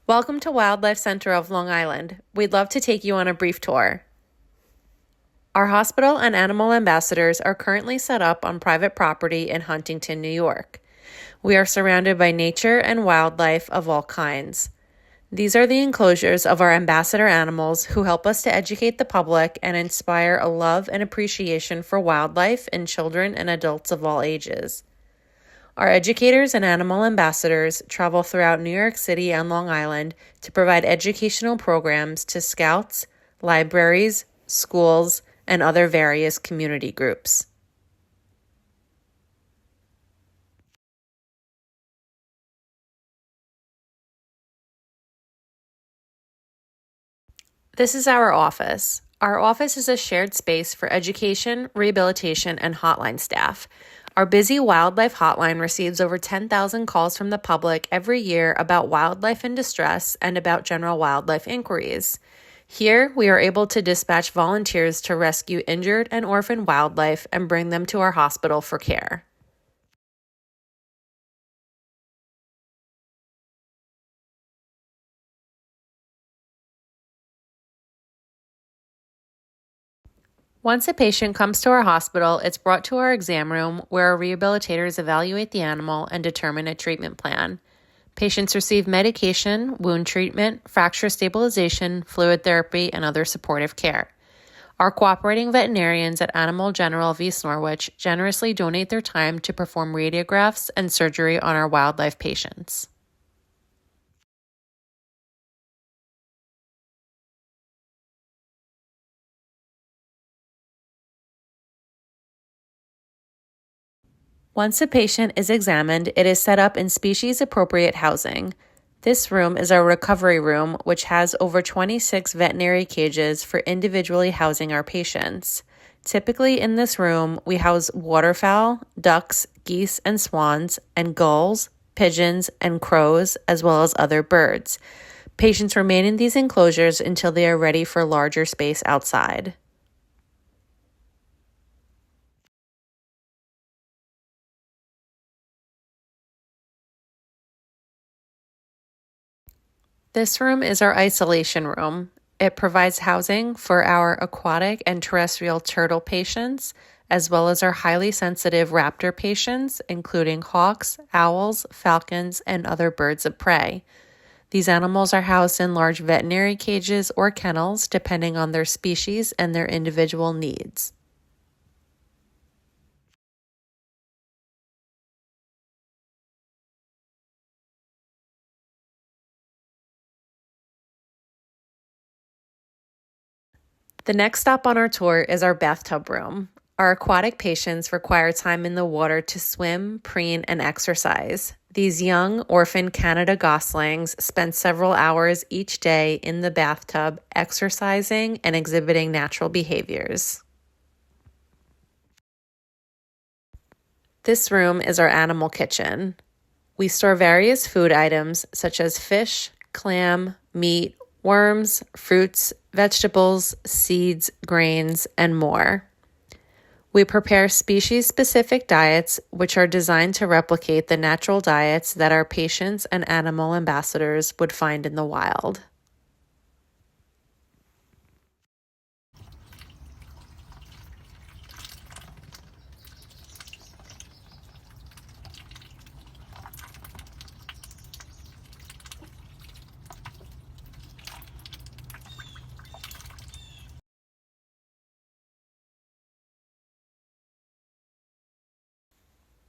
Welcome to Wildlife Center of Long Island. We'd love to take you on a brief tour. Our hospital and animal ambassadors are currently set up on private property in Huntington, New York. We are surrounded by nature and wildlife of all kinds. These are the enclosures of our ambassador animals who help us to educate the public and inspire a love and appreciation for wildlife in children and adults of all ages. Our educators and animal ambassadors travel throughout New York City and Long Island to provide educational programs to scouts, libraries, schools, and other various community groups. This is our office. Our office is a shared space for education, rehabilitation, and hotline staff. Our busy wildlife hotline receives over 10,000 calls from the public every year about wildlife in distress and about general wildlife inquiries. Here, we are able to dispatch volunteers to rescue injured and orphaned wildlife and bring them to our hospital for care. Once a patient comes to our hospital, it's brought to our exam room where our rehabilitators evaluate the animal and determine a treatment plan. Patients receive medication, wound treatment, fracture stabilization, fluid therapy, and other supportive care. Our cooperating veterinarians at Animal General of East Norwich generously donate their time to perform radiographs and surgery on our wildlife patients. Once a patient is examined, it is set up in species-appropriate housing. This room is our recovery room, which has over 26 veterinary cages for individually housing our patients. Typically in this room, we house waterfowl, ducks, geese and swans, and gulls, pigeons, and crows, as well as other birds. Patients remain in these enclosures until they are ready for larger space outside. This room is our isolation room. It provides housing for our aquatic and terrestrial turtle patients, as well as our highly sensitive raptor patients, including hawks, owls, falcons, and other birds of prey. These animals are housed in large veterinary cages or kennels, depending on their species and their individual needs. The next stop on our tour is our bathtub room. Our aquatic patients require time in the water to swim, preen, and exercise. These young, orphan Canada goslings spend several hours each day in the bathtub exercising and exhibiting natural behaviors. This room is our animal kitchen. We store various food items such as fish, clam, meat, worms, fruits, vegetables, seeds, grains, and more. We prepare species-specific diets which are designed to replicate the natural diets that our patients and animal ambassadors would find in the wild.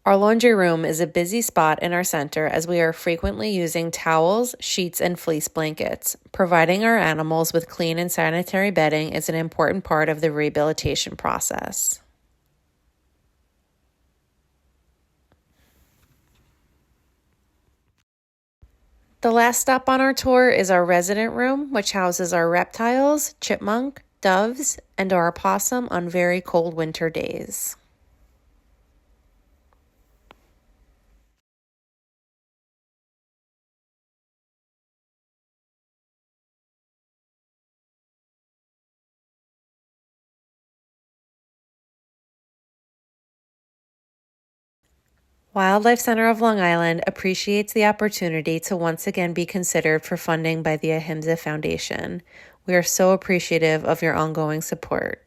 Our laundry room is a busy spot in our center as we are frequently using towels, sheets, and fleece blankets. Providing our animals with clean and sanitary bedding is an important part of the rehabilitation process. The last stop on our tour is our resident room, which houses our reptiles, chipmunk, doves, and our opossum on very cold winter days. Wildlife Center of Long Island appreciates the opportunity to once again be considered for funding by the Ahimsa Foundation. We are so appreciative of your ongoing support.